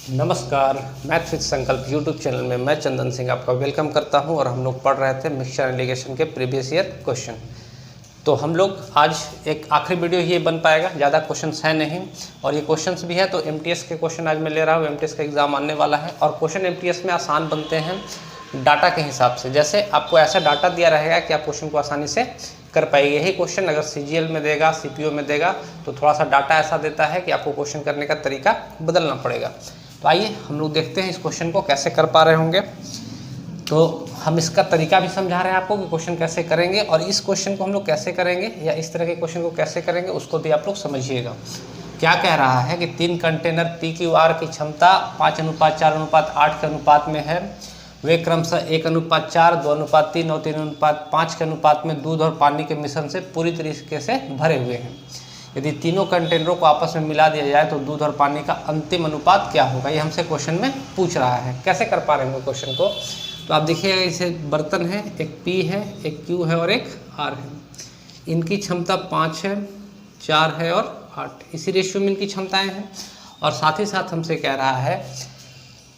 नमस्कार, math with संकल्प YouTube channel में मैं चंदन सिंह आपका वेलकम करता हूं। और हम लोग पढ़ रहे थे मिक्सचर एंड लिगेशन के प्रीवियस ईयर क्वेश्चन। तो हम लोग आज एक आखिरी वीडियो ये बन पाएगा, ज़्यादा क्वेश्चंस हैं नहीं और ये क्वेश्चंस भी है तो एमटीएस के क्वेश्चन आज मैं ले रहा हूँ। एमटीएस का एग्ज़ाम आने वाला है और क्वेश्चन एमटीएस में आसान बनते हैं डाटा के हिसाब से। जैसे आपको ऐसा डाटा दिया रहेगा कि आप क्वेश्चन को आसानी से कर पाएंगे। यही क्वेश्चन अगर सीजीएल में देगा, सीपीओ में देगा तो थोड़ा सा डाटा ऐसा देता है कि आपको क्वेश्चन करने का तरीका बदलना पड़ेगा। तो आइए हम लोग देखते हैं इस क्वेश्चन को कैसे कर पा रहे होंगे। तो हम इसका तरीका भी समझा रहे हैं आपको कि क्वेश्चन कैसे करेंगे और इस क्वेश्चन को हम लोग कैसे करेंगे या इस तरह के क्वेश्चन को कैसे करेंगे उसको भी आप लोग समझिएगा। क्या कह रहा है कि 3 कंटेनर PQR की क्षमता 5:4:8 के अनुपात में है। वे क्रमशः 1:4, 2:3 और 3:5 के अनुपात में दूध और पानी के मिश्रण से पूरी तरीके से भरे हुए हैं। यदि तीनों कंटेनरों को आपस में मिला दिया जाए तो दूध और पानी का अंतिम अनुपात क्या होगा, ये हमसे क्वेश्चन में पूछ रहा है। कैसे कर पा रहे हैं क्वेश्चन को, तो आप देखिएगा इसे बर्तन है, एक P है, एक Q है और एक R है। इनकी क्षमता 5 है, 4 है और 8, इसी रेशियो में इनकी क्षमताएं हैं। और साथ ही साथ हमसे कह रहा है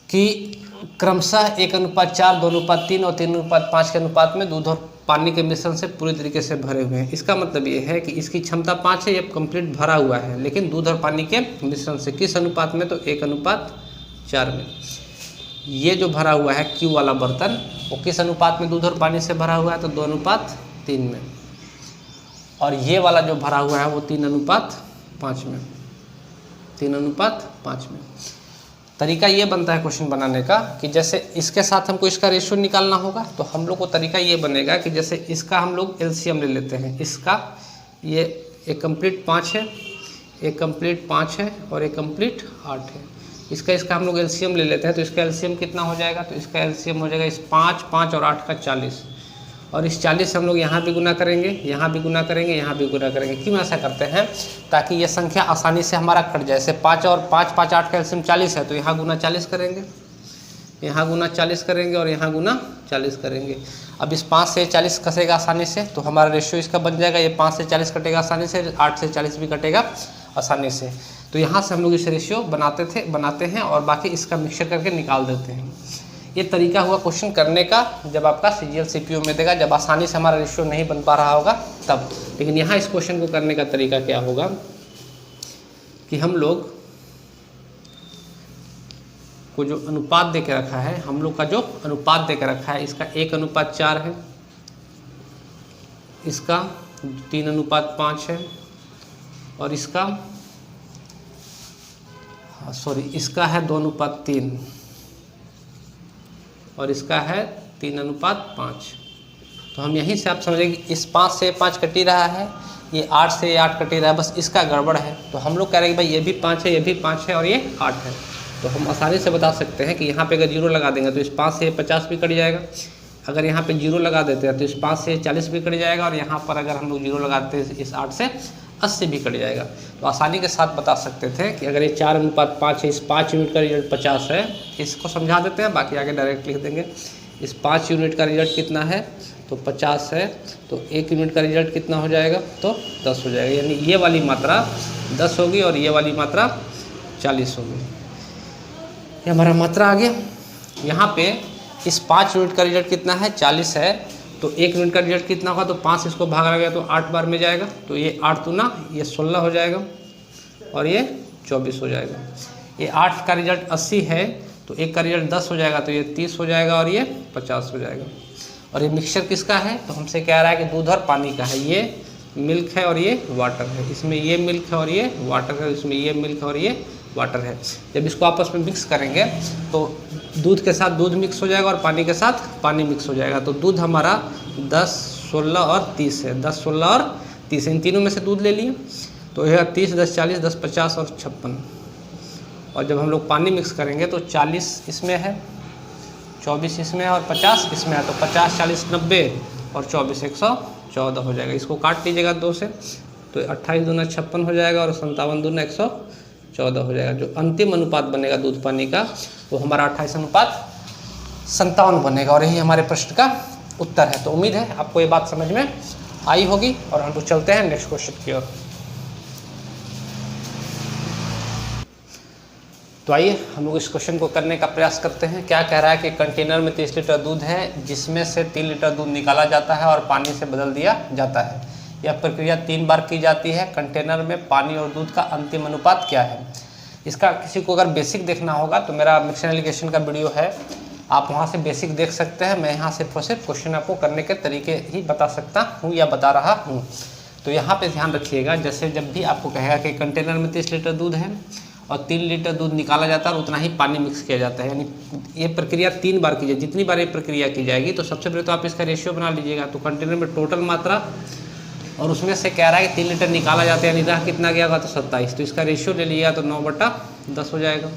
कि क्रमशः 1:4, 2:3 और 3:5 के अनुपात में दूध और पानी के मिश्रण से पूरी तरीके से भरे हुए हैं। इसका मतलब ये है कि इसकी क्षमता 5 है, ये कंप्लीट भरा हुआ है, लेकिन दूध और पानी के मिश्रण से किस अनुपात में, तो 1:4 में। ये जो भरा हुआ है Q वाला बर्तन वो किस अनुपात में दूध और पानी से भरा हुआ है, तो 2:3 में। और ये वाला जो भरा हुआ है वो 3:5 में, 3:5 में। तरीका ये बनता है क्वेश्चन बनाने का कि जैसे इसके साथ हमको इसका रेशियो निकालना होगा, तो हम लोग को तरीका ये बनेगा कि जैसे इसका हम लोग एलसीएम ले लेते हैं। इसका ये एक कंप्लीट 5 है, एक कंप्लीट 5 है और एक कंप्लीट 8 है। इसका हम लोग एलसीएम ले लेते हैं, तो इसका एलसीएम कितना हो जाएगा, तो इसका एलसीएम हो जाएगा इस 5, 5 और 8 का 40। और इस 40 से हम लोग यहाँ भी गुना करेंगे, यहाँ भी गुना करेंगे, यहाँ भी गुना करेंगे। क्यों ऐसा करते हैं, ताकि ये संख्या आसानी से हमारा कट जाए। जैसे 5 और 5, 5, 8 का एलसीएम 40 है, तो यहाँ गुना 40 करेंगे, यहाँ गुना 40 करेंगे और यहाँ गुना 40 करेंगे। अब इस 5 से 40 कटेगा आसानी से, तो हमारा रेशियो इसका बन जाएगा। ये 5 से 40 कटेगा आसानी से, 8 से 40 भी कटेगा आसानी से। तो यहाँ से हम लोग इस रेशियो बनाते हैं और बाकी इसका मिक्सचर करके निकाल देते हैं। ये तरीका हुआ क्वेश्चन करने का जब आपका सीजीएल सीपीओ में देगा, जब आसानी से हमारा रेशियो नहीं बन पा रहा होगा तब। लेकिन यहाँ इस क्वेश्चन को करने का तरीका क्या होगा कि हम लोग को जो अनुपात दे के रखा है, हम लोग का जो अनुपात दे के रखा है, इसका 1:4 है, इसका 3:5 है और इसका इसका है 2:3 और इसका है 3:5। तो हम यहीं से आप समझेंगे इस 5 से 5 कट ही रहा है, ये 8 से 8 कट ही रहा है, बस इसका गड़बड़ है। तो हम लोग कह रहे हैं कि भाई ये भी 5 है, ये भी 5 है और ये 8 है। तो हम आसानी से बता सकते हैं कि यहाँ पे अगर 0 लगा देंगे तो इस 5 से 50 भी कट जाएगा। अगर यहाँ पे 0 लगा देते हैं तो इस 5 से 40 भी कट जाएगा और यहाँ पर अगर हम लोग 0 लगाते हैं इस 8 से 80 भी कट जाएगा। तो आसानी के साथ बता सकते थे कि अगर ये 4:5 है, इस 5 यूनिट का रिजल्ट 50 है, इसको समझा देते हैं, बाकी आगे डायरेक्ट लिख देंगे। इस 5 यूनिट का रिजल्ट कितना है, तो 50 है, तो 1 यूनिट का रिजल्ट कितना हो जाएगा, तो 10 हो जाएगा। यानी ये वाली मात्रा 10 होगी और ये वाली मात्रा 40 होगी। ये हमारा मात्रा आ गया। यहाँ पे इस 5 यूनिट का रिजल्ट कितना है, 40 है, तो 1 यूनिट का रिजल्ट कितना होगा, तो 5 इसको भागा गया तो 8 बार में जाएगा, तो ये 8 दूना ये 16 हो जाएगा और ये 24 हो जाएगा। ये 8 का रिजल्ट 80 है, तो 1 का रिजल्ट 10 हो जाएगा, तो ये 30 हो जाएगा और ये 50 हो जाएगा। और ये मिक्सचर किसका है, तो हमसे कह रहा है कि दूध और पानी का है। ये मिल्क है और ये वाटर है, इसमें ये मिल्क है और ये वाटर है, इसमें ये मिल्क है और ये वाटर है। जब इसको आपस में मिक्स करेंगे तो दूध के साथ दूध मिक्स हो जाएगा और पानी के साथ पानी मिक्स हो जाएगा। तो दूध हमारा 10, 16 और 30 है, 10, 16 और 30, इन तीनों में से दूध ले लिए, तो यह 30, 10, 40, 10, 50 और 56। और जब हम लोग पानी मिक्स करेंगे तो 40 इसमें है, 24 इसमें है और 50 इसमें है, तो 50, 40, 90 और 24, 114 हो जाएगा। इसको काट लीजिएगा 2 से, तो 28 दूना 56 हो जाएगा और 57 दूना 114 हो जाएगा। जो अंतिम अनुपात बनेगा दूध पानी का वो हमारा 28:57 बनेगा और यही हमारे प्रश्न का उत्तर है। तो उम्मीद है आपको ये बात समझ में आई होगी और हम लोग चलते हैं नेक्स्ट क्वेश्चन की ओर। तो आइए हम लोग इस क्वेश्चन को करने का प्रयास करते हैं। क्या कह रहा है कि कंटेनर में 30 लीटर दूध है जिसमें से 3 लीटर दूध निकाला जाता है और पानी से बदल दिया जाता है। यह प्रक्रिया 3 बार की जाती है। कंटेनर में पानी और दूध का अंतिम अनुपात क्या है। इसका किसी को अगर बेसिक देखना होगा तो मेरा मिक्सर एलिगेशन का वीडियो है, आप वहाँ से बेसिक देख सकते हैं। मैं यहाँ सिर्फ और सिर्फ क्वेश्चन आपको करने के तरीके ही बता सकता हूँ या बता रहा हूँ। तो यहाँ पे ध्यान रखिएगा, जैसे जब भी आपको कहेगा कि कंटेनर में 30 लीटर दूध है और 3 लीटर दूध निकाला जाता है और उतना ही पानी मिक्स किया जाता है, यानी ये प्रक्रिया 3 बार की जाए। जितनी बार ये प्रक्रिया की जाएगी तो सबसे पहले तो आप इसका रेशियो बना लीजिएगा। तो कंटेनर में टोटल मात्रा और उसमें से कह रहा है कि 3 लीटर निकाला जाता है, यानी रह कितना गया होगा तो 27। तो इसका रेशियो ले लिएगा तो 9/10 हो जाएगा।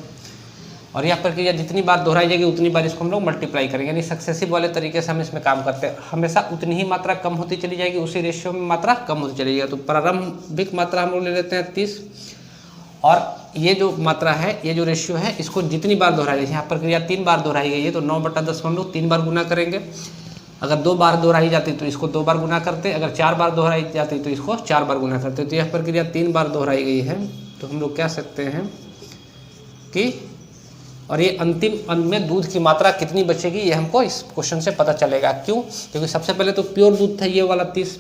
और यह प्रक्रिया जितनी बार दोहराई जाएगी उतनी बार इसको हम लोग मल्टीप्लाई करेंगे, यानी सक्सेसिव वाले तरीके से हम इसमें काम करते हैं। हमेशा उतनी ही मात्रा कम होती चली जाएगी, उसी रेशियो में मात्रा कम होती चली जाएगी। तो प्रारंभिक मात्रा हम लोग ले लेते हैं 30, और ये जो मात्रा है, ये जो रेशियो है, इसको जितनी बार दोहराई जाएगी, यहाँ प्रक्रिया 3 बार दोहराई गई है तो 9/10 को हम लोग 3 बार गुना करेंगे। अगर 2 बार दोहराई जाती तो इसको 2 बार गुना करते, अगर 4 बार दोहराई जाती तो इसको 4 बार गुना करते। तो यह प्रक्रिया 3 बार दोहराई गई है, तो हम लोग कह सकते हैं कि, और ये अंतिम अंत में दूध की मात्रा कितनी बचेगी ये हमको इस क्वेश्चन से पता चलेगा। क्यों? क्योंकि सबसे पहले तो प्योर दूध था ये वाला 30,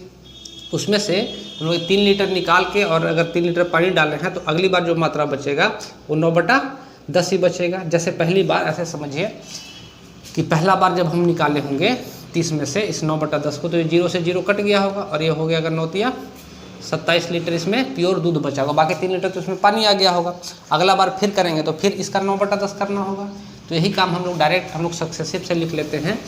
उसमें से हम लोग 3 लीटर निकाल के और अगर 3 लीटर पानी डाले हैं तो अगली बार जो मात्रा बचेगा वो 9/10 ही बचेगा। जैसे पहली बार ऐसे समझिए कि पहला बार जब हम निकाले होंगे 30 में से इस 9/10 को, तो ये 0 से 0 कट गया होगा और ये हो गया अगर 9 27 लीटर इसमें प्योर दूध बचा होगा, बाकी 3 लीटर तो इसमें पानी आ गया होगा। अगला बार फिर करेंगे तो फिर इसका 9/10 करना होगा। तो यही काम हम लोग डायरेक्ट हम लोग सक्सेसिव से लिख लेते हैं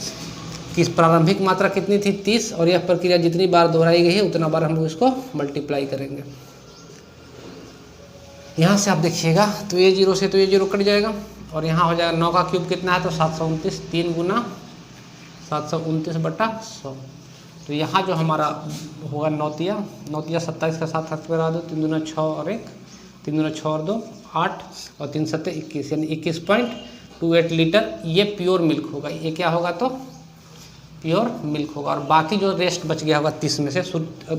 कि प्रारंभिक मात्रा कितनी थी 30, और यह प्रक्रिया जितनी बार दोहराई गई है उतना बार हम लोग इसको मल्टीप्लाई करेंगे। यहाँ से आप देखिएगा तो ये 0 से तो ये 0 कट जाएगा और यहाँ हो जाएगा 9 का क्यूब कितना है तो 729, 3 गुना 729/100। तो यहाँ जो हमारा होगा 9 27 का 7 हाथ में 3 दूना 6 और 1, 3 दूना 6 और 2 8 और 3 7 21, यानी 21.28 लीटर ये प्योर मिल्क होगा। ये क्या होगा तो प्योर मिल्क होगा। और बाकी जो रेस्ट बच गया होगा 30 में से,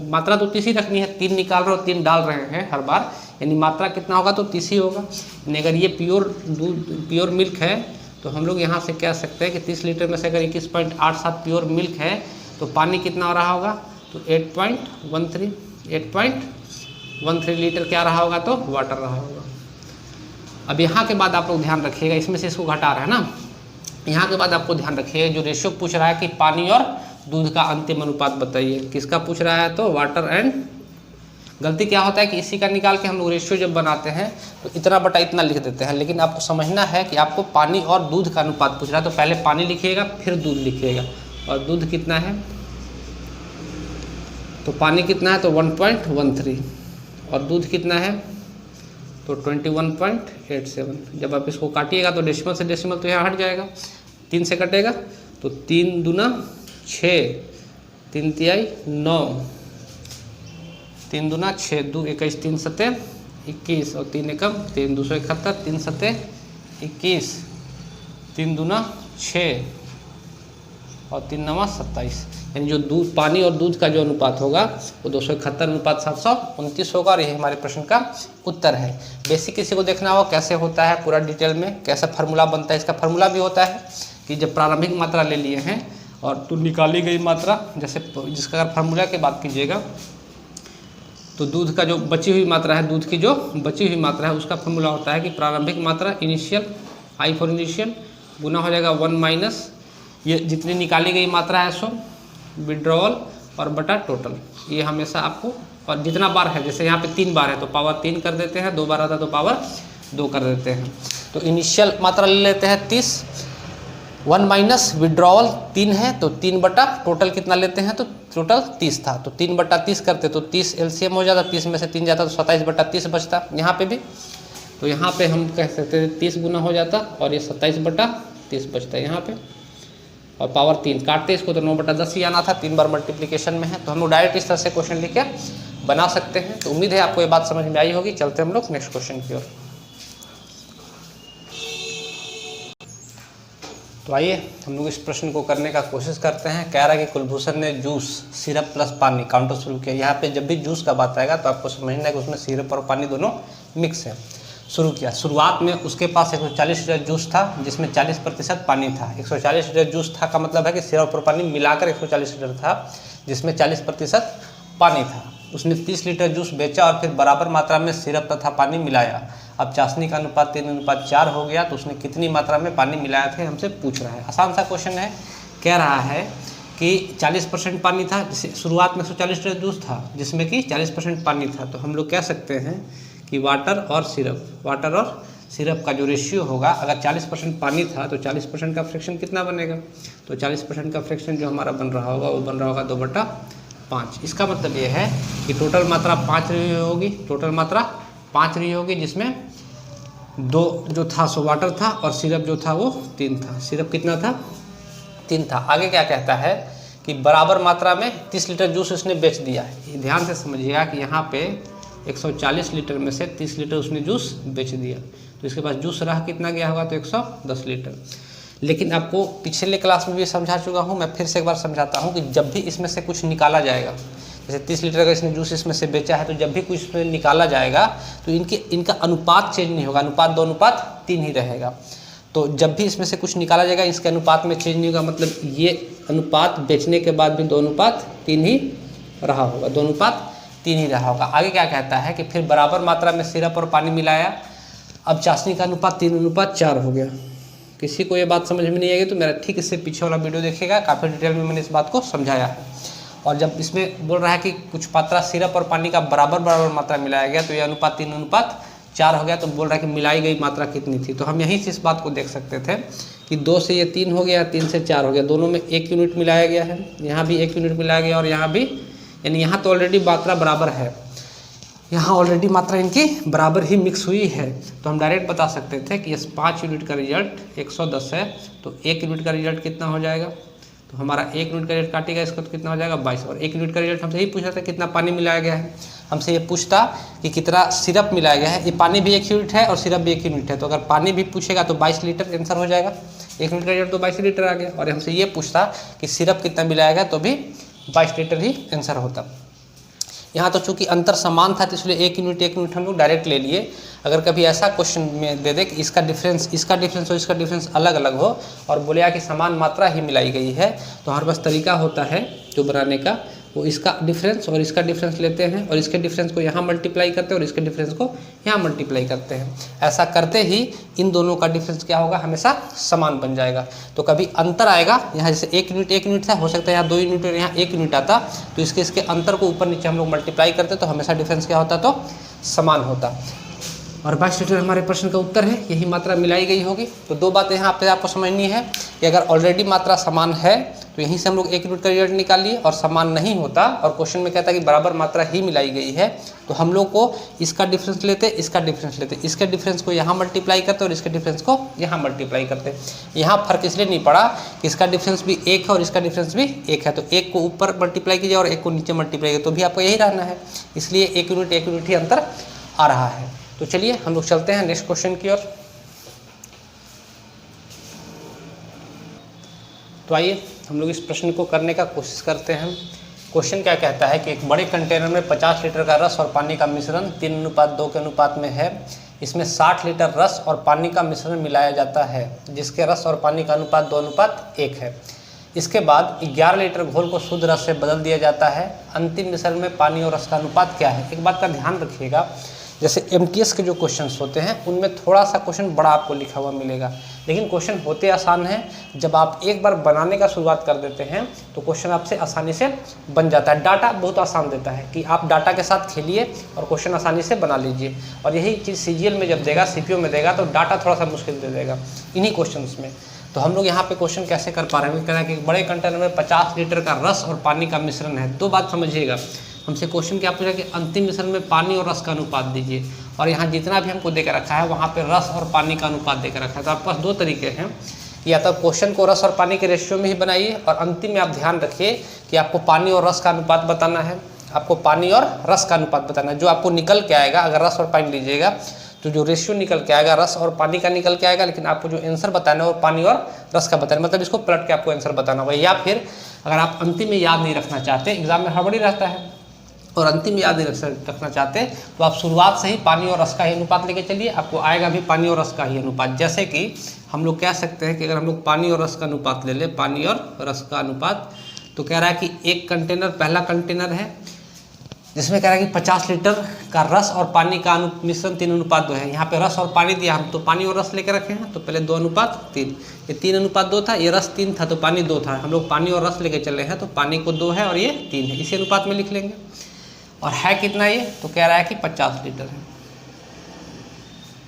मात्रा तो 30 ही रखनी है, 3 निकाल रहे हो 3 डाल रहे हैं हर बार, यानी मात्रा कितना होगा तो 30 ही होगा। यानी अगर ये प्योर दूध प्योर मिल्क है तो हम लोग यहाँ से कह सकते हैं कि 30 लीटर में से अगर 21.87 प्योर मिल्क है तो पानी कितना हो रहा होगा तो 8.13 लीटर क्या रहा होगा तो वाटर रहा होगा। अब यहाँ के बाद आप लोग ध्यान रखिएगा, इसमें से इसको घटा रहे हैं ना, यहाँ के बाद आपको ध्यान रखिएगा जो रेशियो पूछ रहा है कि पानी और दूध का अंतिम अनुपात बताइए, किसका पूछ रहा है तो वाटर एंड। गलती क्या होता है कि इसी का निकाल के हम लोग रेशियो जब बनाते हैं तो इतना बटा इतना लिख देते हैं, लेकिन आपको समझना है कि आपको पानी और दूध का अनुपात पूछ रहा है तो पहले पानी लिखिएगा फिर दूध लिखिएगा। और दूध कितना है तो पानी कितना है तो 1.13 और दूध कितना है तो 21.87। जब आप इसको काटिएगा तो डेसिमल से डेसिमल तो यहाँ हट जाएगा, 3 से कटेगा तो 3 दूना 6, 3 तिहाई 9, 3 दूना 6, 2 21, 3 सते 21 और 3 एकम 3, 271, 3 सते 21, 3 दूना 6 और 3 नवा 27, यानी जो दूध पानी और दूध का जो अनुपात होगा वो 271:729 होगा। और यही हमारे प्रश्न का उत्तर है। बेसिक किसी को देखना हो कैसे होता है पूरा डिटेल में, कैसा फार्मूला बनता है, इसका फार्मूला भी होता है कि जब प्रारंभिक मात्रा ले लिए हैं और तो निकाली गई मात्रा, जैसे जिसका अगर फार्मूला की बात कीजिएगा तो दूध का जो बची हुई मात्रा है, दूध की जो बची हुई मात्रा है उसका फार्मूला होता है कि प्रारंभिक मात्रा इनिशियल आई फॉर इनिशियल गुना हो जाएगा 1 माइनस ये जितनी निकाली गई मात्रा है सो विड्रॉल और बटा टोटल। ये हमेशा आपको, और जितना बार है, जैसे यहाँ पे 3 बार है तो पावर 3 कर देते हैं, 2 बार आता तो पावर 2 कर देते हैं। तो इनिशियल मात्रा ले लेते हैं 30, 1 माइनस विड्रॉल 3 है तो 3 बटा टोटल कितना लेते हैं तो टोटल 30 था तो 3/30 करते तो 30 एलसीएम हो जाता, 30 में से 3 जाता तो 27/30 बचता। यहाँ पे भी तो यहाँ पे हम कह सकते थे 30 गुना हो जाता और ये 27/30 बचता है यहाँ पे, और पावर 3 काटते इसको तो 9/10 ही आना था, 3 बार मल्टीप्लिकेशन में है। तो हम लोग डायरेक्ट इस तरह से क्वेश्चन लिख के बना सकते हैं। तो उम्मीद है आपको ये बात समझ में आई होगी। चलते हम लोग नेक्स्ट क्वेश्चन की ओर। तो आइए हम लोग इस प्रश्न को करने का कोशिश करते हैं। कह रहा है कि कुलभूषण ने जूस सिरप प्लस पानी काउंटर शुरू किया। यहाँ पे जब भी जूस का बात आएगा तो आपको समझना है कि उसमें सिरप और पानी दोनों मिक्स है। शुरू किया। शुरुआत में उसके पास 140 लीटर जूस था जिसमें 40% पानी था। 140 लीटर जूस था का मतलब है कि सिरप और पानी मिलाकर 140 लीटर था जिसमें 40% पानी था। उसने 30 लीटर जूस बेचा और फिर बराबर मात्रा में सिरप तथा पानी मिलाया। अब चाशनी का अनुपात 3:4 हो गया, तो उसने कितनी मात्रा में पानी मिलाया थे हमसे पूछ रहा है। आसान सा क्वेश्चन है। कह रहा है कि 40% पानी था, शुरुआत में 140 लीटर जूस था जिसमें कि 40% पानी था। तो हम लोग कह सकते हैं कि वाटर और सिरप का जो रेशियो होगा, अगर 40% पानी था तो 40% का फ्रैक्शन कितना बनेगा, तो 40% का फ्रैक्शन जो हमारा बन रहा होगा वो बन रहा होगा 2/5। इसका मतलब ये है कि टोटल मात्रा 5 रही होगी, टोटल मात्रा 5 रही होगी, जिसमें 2 जो था सो वाटर था और सिरप जो था वो 3 था। सिरप कितना था, 3 था। आगे क्या कहता है कि बराबर मात्रा में 30 लीटर जूस उसने बेच दिया है। ध्यान से समझिएगा कि यहाँ पे 140 लीटर में से 30 लीटर उसने जूस बेच दिया, तो इसके पास जूस रहा कितना गया होगा, तो 110 लीटर। लेकिन आपको पिछले क्लास में भी समझा चुका हूँ, मैं फिर से एक बार समझाता हूँ कि जब भी इसमें से कुछ निकाला जाएगा, जैसे 30 लीटर का इसने जूस इसमें से बेचा है, तो जब भी कुछ इसमें निकाला जाएगा तो इनका अनुपात चेंज नहीं होगा, अनुपात 2:3 ही रहेगा। तो जब भी इसमें से कुछ निकाला जाएगा इसके अनुपात में चेंज नहीं होगा, मतलब ये अनुपात बेचने के बाद भी 2:3 ही रहा होगा, 2:3 ही रहा होगा। आगे क्या कहता है कि फिर बराबर मात्रा में सिरप और पानी मिलाया। अब चाशनी का अनुपात 3:4 हो गया। किसी को ये बात समझ में नहीं आएगी तो मेरा ठीक इससे पीछे वाला वीडियो देखिएगा, काफ़ी डिटेल में मैंने इस बात को समझाया है। और जब इसमें बोल रहा है कि कुछ मात्रा सिरप और पानी का बराबर मात्रा मिलाया गया, तो ये अनुपात 3:4 हो गया। तो बोल रहा है कि मिलाई गई मात्रा कितनी थी, तो हम यहीं से इस बात को देख सकते थे कि 2 से ये 3 हो गया, 3 से 4 हो गया, दोनों में 1 यूनिट मिलाया गया है, यहाँ भी 1 यूनिट मिलाया गया और यहाँ भी, यानी यहाँ तो ऑलरेडी मात्रा बराबर है, यहाँ ऑलरेडी मात्रा इनकी बराबर ही मिक्स हुई है। तो हम डायरेक्ट बता सकते थे कि इस 5 यूनिट का रिजल्ट 110 है, तो 1 यूनिट का रिजल्ट कितना हो जाएगा, तो हमारा 1 यूनिट का रिजल्ट काटेगा इसका, तो कितना हो जाएगा 22। और 1 यूनिट का रिजल्ट हमसे यही पूछा था कितना पानी मिलाया गया है, हमसे ये पूछता कि कितना सिरप मिलाया गया है। ये पानी भी 1 यूनिट है और सिरप भी 1 यूनिट है, तो अगर पानी भी पूछेगा तो 22 लीटर आंसर हो जाएगा। 1 यूनिट का रिजल्ट तो 22 लीटर आ गया। और हमसे ये पूछता कि सिरप कितना मिलाया गया, तो भी 22 लीटर ही आंसर होता। यहाँ तो चूंकि अंतर समान था तो इसलिए 1 यूनिट हम लोग डायरेक्ट ले लिए। अगर कभी ऐसा क्वेश्चन में दे दे कि इसका डिफरेंस और इसका डिफरेंस अलग अलग हो और बोले कि समान मात्रा ही मिलाई गई है, तो हमारे पास तरीका होता है जो बनाने का, वो इसका डिफरेंस और इसका डिफरेंस लेते हैं और इसके डिफरेंस को यहाँ मल्टीप्लाई करते हैं और इसके डिफरेंस को यहाँ मल्टीप्लाई करते हैं। ऐसा करते ही इन दोनों का डिफरेंस क्या होगा, हमेशा समान बन जाएगा। तो कभी अंतर आएगा, यहाँ जैसे 1 यूनिट था, हो सकता है यहाँ 2 यूनिट और यहाँ 1 यूनिट आता, तो इसके अंतर को ऊपर नीचे हम लोग मल्टीप्लाई करते तो हमेशा डिफरेंस क्या होता, तो समान होता। और 22 लीटर हमारे प्रश्न का उत्तर है, यही मात्रा मिलाई गई होगी। तो 2 बातें यहाँ पे आपको समझनी है कि अगर ऑलरेडी मात्रा समान है तो यहीं से हम लोग 1 यूनिट का रिजल्ट निकालिए, और समान नहीं होता और क्वेश्चन में कहता है कि बराबर मात्रा ही मिलाई गई है, तो हम लोग को इसका डिफरेंस लेते, इसका डिफरेंस लेते, इसके डिफरेंस को यहाँ मल्टीप्लाई करते और इसके डिफरेंस को यहाँ मल्टीप्लाई करते। यहाँ फर्क इसलिए नहीं पड़ा कि इसका डिफरेंस भी 1 है और इसका डिफरेंस भी 1 है, तो 1 को ऊपर मल्टीप्लाई कीजिए और 1 को नीचे मल्टीप्लाई कीजिए, तो भी आपको यही रहना है। इसलिए 1 यूनिट ही अंतर आ रहा है। तो चलिए हम लोग चलते हैं नेक्स्ट क्वेश्चन की ओर। तो आइए हम लोग इस प्रश्न को करने का कोशिश करते हैं। क्वेश्चन क्या कहता है कि एक बड़े कंटेनर में 50 लीटर का रस और पानी का मिश्रण 3:2 के अनुपात में है। इसमें 60 लीटर रस और पानी का मिश्रण मिलाया जाता है जिसके रस और पानी का अनुपात 2:1 है। इसके बाद 11 लीटर घोल को शुद्ध रस से बदल दिया जाता है। अंतिम मिश्रण में पानी और रस का अनुपात क्या है। एक बात का ध्यान रखिएगा, जैसे MTS के जो क्वेश्चंस होते हैं उनमें थोड़ा सा क्वेश्चन बड़ा आपको लिखा हुआ मिलेगा, लेकिन क्वेश्चन होते आसान हैं। जब आप एक बार बनाने का शुरुआत कर देते हैं तो क्वेश्चन आपसे आसानी से बन जाता है। डाटा बहुत आसान देता है कि आप डाटा के साथ खेलिए और क्वेश्चन आसानी से बना लीजिए। और यही चीज़ CGL में जब देगा, CPU में देगा, तो डाटा थोड़ा सा मुश्किल दे देगा इन्हीं क्वेश्चन में। तो हम लोग यहाँ पे क्वेश्चन कैसे कर पा रहे हैं, कह रहे हैं कि बड़े कंटेनर में 50 लीटर का रस और पानी का मिश्रण है। 2 बात समझिएगा, हमसे क्वेश्चन क्या पूछा कि अंतिम मिश्रण में पानी और रस का अनुपात दीजिए, और यहाँ जितना भी हमको देकर रखा है वहाँ पे रस और पानी का अनुपात देकर रखा है। तो आपके पास 2 तरीके हैं, या तो क्वेश्चन को रस और पानी के रेशियो में ही बनाइए, और अंतिम में आप ध्यान रखिए कि आपको पानी और रस का अनुपात बताना है। आपको पानी और रस का अनुपात बताना है। जो आपको निकल के आएगा, अगर रस और पानी लीजिएगा तो जो रेशियो निकल के आएगा रस और पानी का निकल के आएगा, लेकिन आपको जो आंसर बताना है वो पानी और रस का बताना है। मतलब इसको पलट के आपको आंसर बताना होगा। या फिर अगर आप अंतिम में याद नहीं रखना चाहते, एग्जाम में हड़बड़ी रहता है, और अंतिम याद रखना चाहते हैं तो आप शुरुआत से ही पानी और रस का ही अनुपात लेके चलिए, आपको आएगा भी पानी और रस का ही अनुपात। जैसे कि हम लोग कह सकते हैं कि अगर हम लोग पानी और रस का अनुपात ले लें, पानी और रस का अनुपात, तो कह रहा है कि एक कंटेनर, पहला कंटेनर है जिसमें कह रहा है कि 50 लीटर का रस और पानी का मिश्रण 3:2 है। यहाँ पे रस और पानी दिया, हम तो पानी और रस लेकर रखे हैं, तो पहले 2:3, ये 3:2 था, ये रस 3 था तो पानी 2 था। हम लोग पानी और रस लेके चले हैं तो पानी को 2 है और ये 3 है, इसी अनुपात में लिख लेंगे। और है कितना ये, तो कह रहा है कि 50 लीटर है।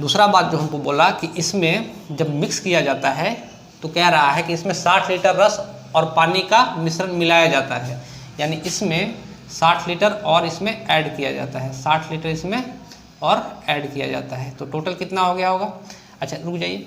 दूसरा बात जो हमको बोला कि इसमें जब मिक्स किया जाता है तो कह रहा है कि इसमें 60 लीटर रस और पानी का मिश्रण मिलाया जाता है, यानी इसमें 60 लीटर और इसमें ऐड किया जाता है, 60 लीटर इसमें और ऐड किया जाता है, तो टोटल कितना हो गया होगा। अच्छा रुक जाइए,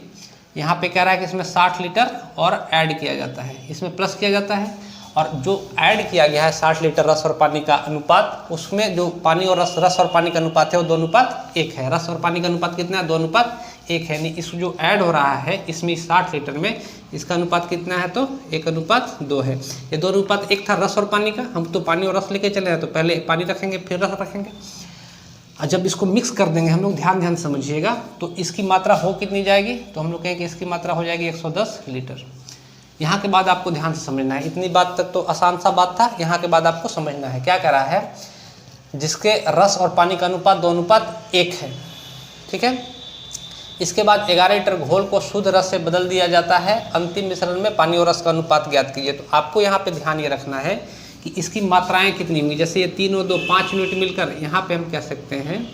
यहाँ पे कह रहा है कि इसमें 60 लीटर और ऐड किया जाता है, इसमें प्लस किया जाता है, और जो ऐड किया गया है 60 लीटर रस और पानी का अनुपात, उसमें जो पानी और रस और पानी का अनुपात है वो 2:1 है। रस और पानी का अनुपात कितना है, 2:1 है, यानी इस जो ऐड हो रहा है इसमें 60 लीटर में इसका अनुपात कितना है, तो 1:2 है। ये 2:1 था रस और पानी का, हम तो पानी और रस लेके चले हैं तो पहले पानी रखेंगे फिर रस रखेंगे। और जब इसको मिक्स कर देंगे हम लोग, ध्यान समझिएगा, तो इसकी मात्रा हो कितनी जाएगी, तो हम लोग कहें कि इसकी मात्रा हो जाएगी 110 लीटर। यहाँ के बाद आपको ध्यान से समझना है, इतनी बात तक तो आसान सा बात था, यहाँ के बाद आपको समझना है क्या कह रहा है, जिसके रस और पानी का अनुपात 2:1 है, ठीक है। इसके बाद 11 लीटर घोल को शुद्ध रस से बदल दिया जाता है, अंतिम मिश्रण में पानी और रस का अनुपात ज्ञात कीजिए। तो आपको यहाँ पे ध्यान ये रखना है कि इसकी मात्राएं कितनी होंगी, जैसे ये 3 और 2 5 यूनिट मिलकर, यहाँ पे हम कह सकते हैं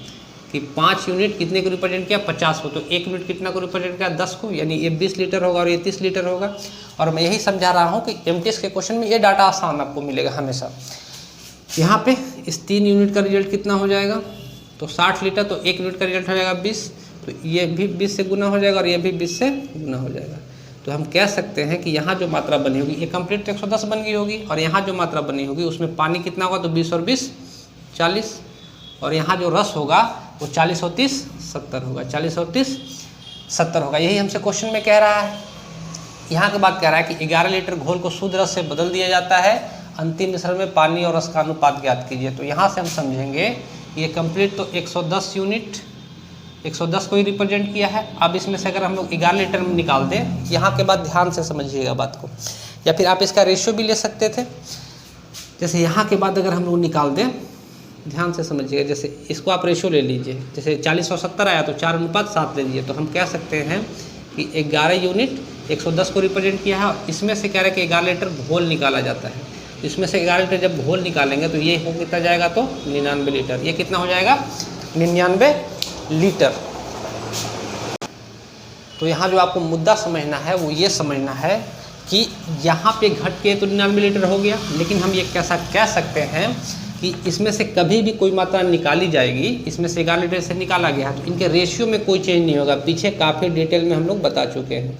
कि 5 यूनिट कितने को रिप्रेजेंट किया, 50 को, तो 1 यूनिट कितना को रिप्रेजेंट किया, 10 को, यानी ये 20 लीटर होगा और ये 30 लीटर होगा। और मैं यही समझा रहा हूँ कि एमटीएस के क्वेश्चन में ये डाटा आसान आपको मिलेगा हमेशा। यहाँ पे इस 3 यूनिट का रिजल्ट कितना हो जाएगा, तो 60 लीटर, तो 1 यूनिट का रिजल्ट हो जाएगा 20, तो ये भी 20 से गुना हो जाएगा और ये भी 20 से गुना हो जाएगा। तो हम कह सकते हैं कि यहाँ जो मात्रा बनी होगी, ये कंप्लीट 110 बन गई होगी, और यहाँ जो मात्रा बनी होगी उसमें पानी कितना होगा, तो 20 और 20 40, और यहाँ जो रस होगा वो 40 और 30 70 होगा, 40 और 30 70 होगा। यही हमसे क्वेश्चन में कह रहा है। यहाँ के बाद कह रहा है कि 11 लीटर घोल को शुद्ध रस से बदल दिया जाता है, अंतिम मिश्रण में पानी और रस का अनुपात ज्ञात कीजिए। तो यहाँ से हम समझेंगे ये कंप्लीट तो 110 यूनिट 110 को ही रिप्रेजेंट किया है। अब इसमें से अगर हम लोग 11 लीटर में निकाल दें, यहाँ के बाद ध्यान से समझिएगा बात को, या फिर आप इसका रेशियो भी ले सकते थे। जैसे यहाँ के बाद अगर हम लोग निकाल दें, ध्यान से समझिएगा, जैसे इसको आप रेशियो ले लीजिए, जैसे 40 और 70 आया तो 4:7 ले लीजिए, तो हम कह सकते हैं कि 11 यूनिट 110 को रिप्रेजेंट किया है, और इसमें से कह रहे हैं कि 11 लीटर घोल निकाला जाता है। इसमें से 11 लीटर जब घोल निकालेंगे तो ये हो कितना जाएगा, तो 99 लीटर। ये कितना हो जाएगा, 99 लीटर। तो यहाँ जो आपको मुद्दा समझना है वो ये समझना है कि यहाँ पे घट के तो 99 लीटर हो गया, लेकिन हम ये कैसा कह सकते हैं कि इसमें से कभी भी कोई मात्रा निकाली जाएगी, इसमें से 11 लीटर से निकाला गया है तो इनके रेशियो में कोई चेंज नहीं होगा। पीछे काफ़ी डिटेल में हम लोग बता चुके हैं।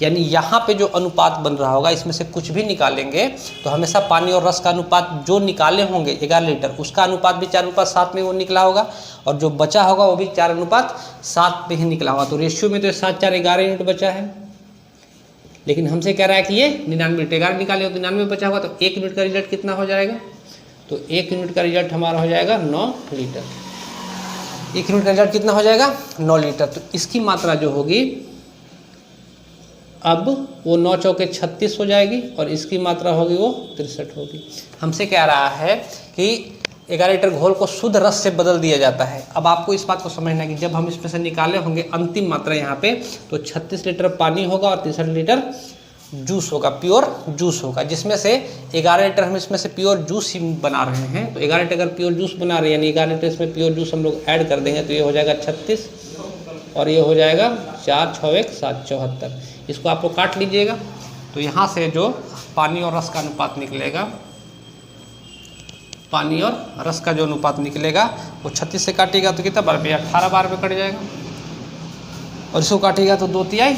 यानी यहाँ पे जो अनुपात बन रहा होगा, इसमें से कुछ भी निकालेंगे तो हमेशा पानी और रस का अनुपात जो निकाले होंगे 11 लीटर, उसका अनुपात भी 4:7 में वो निकला होगा, और जो बचा होगा वो भी 4:7 में ही निकला होगा। तो रेशियो में तो 7 4 11 यूनिट बचा है, लेकिन हमसे कह रहा है कि ये 99 लीटर 11 निकाले हो, 99 बचा होगा, तो 1 यूनिट का रिजल्ट कितना हो जाएगा, तो 1 यूनिट का रिजल्ट हमारा हो जाएगा 9 लीटर। 1 यूनिट का रिजल्ट कितना हो जाएगा, 9 लीटर। तो इसकी मात्रा जो होगी अब वो 9 चौके 36 हो जाएगी, और इसकी मात्रा होगी वो 63 होगी। हमसे कह रहा है कि 11 लीटर घोल को शुद्ध रस से बदल दिया जाता है। अब आपको इस बात को समझना है कि जब हम इसमें से निकाले होंगे अंतिम मात्रा यहाँ पे, तो 36 लीटर पानी होगा और 63 लीटर जूस होगा, प्योर जूस होगा, जिसमें से 11 लीटर हम इसमें से प्योर जूस ही बना रहे हैं। तो 11 लीटर अगर प्योर जूस बना रहे हैं, यानी 11 लीटर इसमें प्योर जूस हम लोग ऐड कर देंगे, तो ये हो जाएगा 36 और ये हो जाएगा 4 6 1 7 74। इसको आप लोग काट लीजिएगा, तो यहाँ से जो पानी और रस का अनुपात निकलेगा, पानी और रस का जो अनुपात निकलेगा वो 36 से काटेगा तो कितना बार पे, 18 बार पे कट जाएगा, और इसको काटेगा तो 2 तिहाई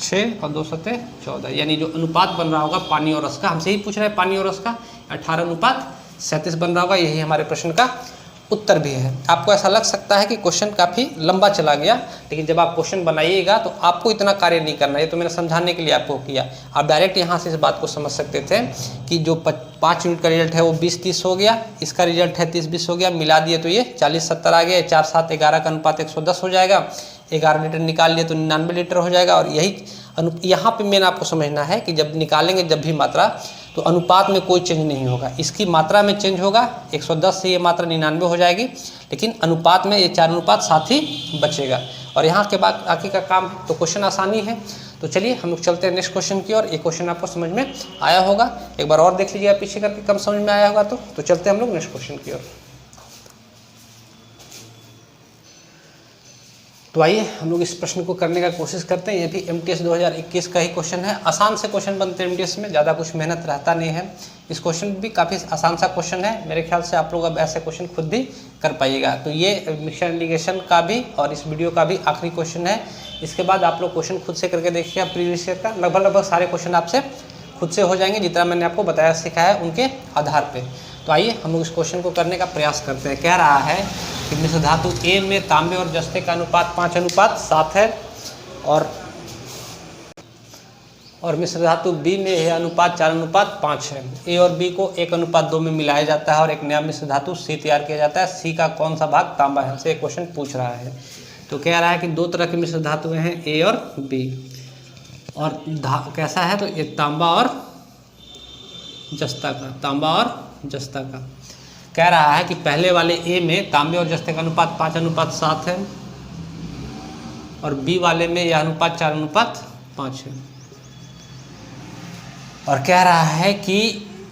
6 और 2 सते 14, यानी जो अनुपात बन रहा होगा पानी और रस का, हमसे ही पूछ रहा है पानी और रस का, 18:37 बन रहा होगा। यही हमारे प्रश्न का उत्तर भी है। आपको ऐसा लग सकता है कि क्वेश्चन काफ़ी लंबा चला गया, लेकिन जब आप क्वेश्चन बनाइएगा तो आपको इतना कार्य नहीं करना है। ये तो मैंने समझाने के लिए आपको किया। आप डायरेक्ट यहाँ से इस बात को समझ सकते थे कि जो 5 यूनिट का रिजल्ट है वो 20-30 हो गया, इसका रिजल्ट है 30-20 हो गया, मिला दिए तो ये 40-70 आ गया। 4-7-11 का अनुपात 110 हो जाएगा। 11 लीटर निकाल लिए तो 99 लीटर हो जाएगा। और यही यहाँ पे मेन आपको समझना है कि जब निकालेंगे जब भी मात्रा, तो अनुपात में कोई चेंज नहीं होगा, इसकी मात्रा में चेंज होगा। 110 से ये मात्रा 99 हो जाएगी, लेकिन अनुपात में ये 4:7 ही बचेगा। और यहाँ के बाद आगे का काम है, तो क्वेश्चन आसानी है। तो चलिए हम लोग चलते हैं नेक्स्ट क्वेश्चन की ओर। ये क्वेश्चन आपको समझ में आया होगा, एक बार और देख लीजिएगा पीछे करके, कम समझ में आया होगा तो चलते हैं हम लोग नेक्स्ट क्वेश्चन की ओर। तो आइए हम लोग इस प्रश्न को करने का कोशिश करते हैं। ये भी MTS 2021 का ही क्वेश्चन है। आसान से क्वेश्चन बनते हैं MTS में, ज़्यादा कुछ मेहनत रहता नहीं है। इस क्वेश्चन भी काफ़ी आसान सा क्वेश्चन है, मेरे ख्याल से आप लोग अब ऐसे क्वेश्चन खुद भी कर पाइएगा। तो ये मिक्सचर इंटीग्रेशन का भी और इस वीडियो का भी आखिरी क्वेश्चन है। इसके बाद आप लोग क्वेश्चन खुद से करके देखिएगा। प्रीवियस ईयर का लगभग सारे क्वेश्चन आपसे खुद से हो जाएंगे, जितना मैंने आपको बताया सिखाया उनके आधार पर। तो आइए हम लोग इस क्वेश्चन को करने का प्रयास करते हैं। कह रहा है कि मिश्र धातु A में तांबे और जस्ते का अनुपात 5:7 है, और मिश्र धातु B में यह अनुपात 4:5 है। A और B को 1:2 में मिलाया जाता है और एक नया मिश्र धातु C तैयार किया जाता है। C का कौन सा भाग तांबा है, हमसे क्वेश्चन पूछ रहा है। तो कह रहा है कि 2 तरह के मिश्र धातुएं हैं, A और B, और कैसा है, तो ये तांबा और जस्ता का, तांबा और जस्ता का। कह रहा है कि पहले वाले A में तांबे और जस्ते का अनुपात 5:7 है, और B वाले में यह अनुपात 4:5 है। और कह रहा है कि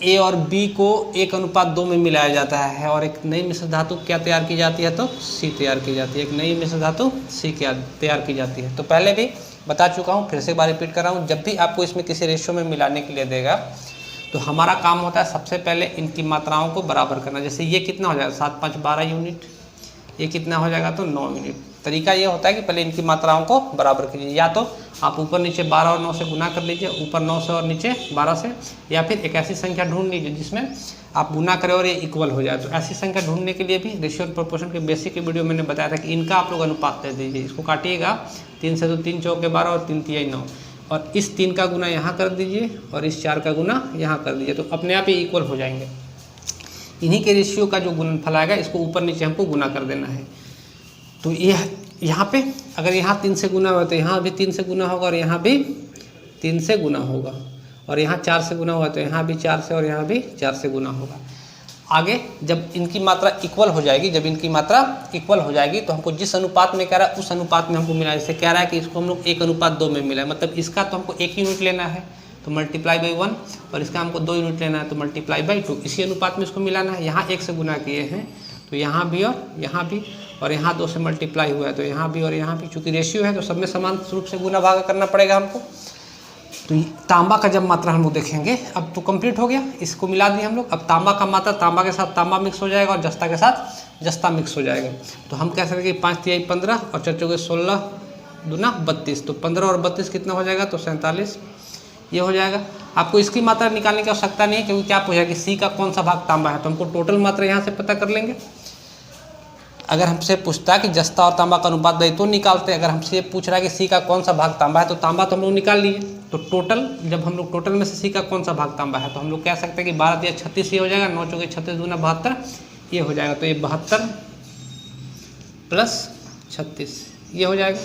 A और B को 1:2 में मिलाया जाता है, और एक नई मिश्र धातु क्या तैयार की जाती है, तो C तैयार की जाती है। एक नई मिश्र धातु C तैयार की जाती है। तो पहले भी बता चुका हूँ, फिर से एक बार रिपीट कर रहा हूँ। जब भी आपको इसमें किसी रेशियो में मिलाने के लिए देगा, तो हमारा काम होता है सबसे पहले इनकी मात्राओं को बराबर करना। जैसे ये कितना हो जाएगा, 7×5 12 यूनिट, ये कितना हो जाएगा, तो 9 यूनिट। तरीका ये होता है कि पहले इनकी मात्राओं को बराबर कीजिए, या तो आप ऊपर नीचे 12 और 9 से गुना कर लीजिए, ऊपर 9 से और नीचे 12 से, या फिर एक ऐसी संख्या ढूंढ लीजिए जिसमें आप गुना करें और ये इक्वल हो जाए। तो ऐसी संख्या ढूंढने के लिए भी रेशियो और प्रोपोर्शन के बेसिक वीडियो मैंने बताया था कि इनका आप लोग अनुपात दे दीजिए। इसको काटिएगा 3 से, तो 3 चौके 12 और 3 तिहाई 9, और इस 3 का गुना यहाँ कर दीजिए और इस 4 का गुना यहाँ कर दीजिए, तो अपने आप ही इक्वल हो जाएंगे। इन्हीं के रेशियो का जो गुणनफल आएगा, इसको ऊपर नीचे हमको गुना कर देना है। तो ये यहाँ पे अगर यहाँ 3 से गुना हुआ तो यहाँ भी 3 से गुना होगा, और यहाँ भी 3 से गुना होगा, और यहाँ 4 से गुना हुआ तो यहाँ भी 4 से, और यहाँ भी 4 से गुना होगा। आगे जब इनकी मात्रा इक्वल हो जाएगी, तो हमको जिस अनुपात में कह रहा है उस अनुपात में हमको मिला। जैसे कह रहा है कि इसको हम लोग 1:2 में मिला है, मतलब इसका तो हमको 1 यूनिट लेना है, तो मल्टीप्लाई बाई 1, और इसका हमको 2 यूनिट लेना है, तो मल्टीप्लाई बाई 2। इसी अनुपात में इसको मिलाना है। यहाँ 1 से गुना किए हैं, तो यहाँ भी और यहाँ भी, और यहाँ 2 से मल्टीप्लाई हुआ है, तो यहाँ भी और यहाँ भी। चूँकि रेशियो है तो सब में समान रूप से गुना भागा करना पड़ेगा हमको। तो तांबा का जब मात्रा हम लोग देखेंगे, अब तो कंप्लीट हो गया, इसको मिला दिए हम लोग। अब तांबा का मात्रा, तांबा के साथ तांबा मिक्स हो जाएगा, और जस्ता के साथ जस्ता मिक्स हो जाएगा। तो हम कह सकते हैं कि 5 तिहाई 15 और 4 चौके 16 दूना 32, तो 15 और 32 कितना हो जाएगा, तो 47 ये हो जाएगा। आपको इसकी मात्रा निकालने की आवश्यकता नहीं है, क्योंकि क्या पूछा कि C का कौन सा भाग तांबा है, तो हमको टोटल मात्रा यहाँ से पता कर लेंगे। अगर हमसे पूछता है कि जस्ता और तांबा का अनुपात दे तो निकालते हैं। अगर हमसे पूछ रहा है कि C का कौन सा भाग तांबा है, तो तांबा तो हम लोग निकाल लिए। तो टोटल, जब हम लोग टोटल में से C का कौन सा भाग तांबा है, तो हम लोग कह सकते हैं कि 12 तिहाई 36 ये हो जाएगा, 9 चौके 36 दूना 72 ये हो जाएगा। तो ये 72 प्लस 36 ये हो जाएगा।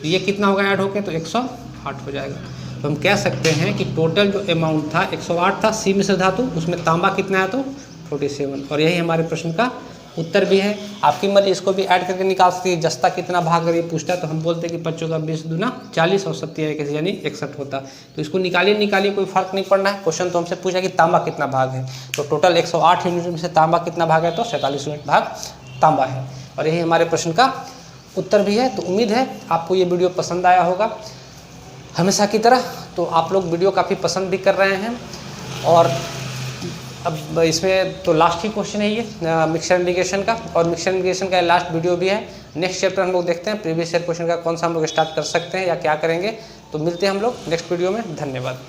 तो ये कितना होगा ऐड होके, तो 108 हो जाएगा। तो हम कह सकते हैं कि टोटल जो अमाउंट था 108 था C मिश्र धातु, उसमें तांबा कितना है, तो 47। और यही हमारे प्रश्न का उत्तर भी है। आपकी मर्जी इसको भी ऐड करके निकाल सकती है। जस्ता कितना भाग अगर ये पूछता है, तो हम बोलते हैं कि 5 का 20 दूना 40 और 70 यानी 61 होता। तो इसको निकालिए, कोई फर्क नहीं पड़ना है। क्वेश्चन तो हमसे पूछा कि तांबा कितना भाग है, तो टोटल 108 यूनिट में से तांबा कितना भाग है, तो 47 यूनिट भाग तांबा है। और यही हमारे प्रश्न का उत्तर भी है। तो उम्मीद है आपको ये वीडियो पसंद आया होगा हमेशा की तरह। तो आप लोग वीडियो काफ़ी पसंद भी कर रहे हैं, और अब इसमें तो लास्ट ही क्वेश्चन है ये मिक्सचर इंटीग्रेशन का, और मिक्सचर इंटीग्रेशन का लास्ट वीडियो भी है। नेक्स्ट चैप्टर हम लोग देखते हैं प्रीवियस ईयर क्वेश्चन का कौन सा हम लोग स्टार्ट कर सकते हैं या क्या करेंगे। तो मिलते हैं हम लोग नेक्स्ट वीडियो में। धन्यवाद।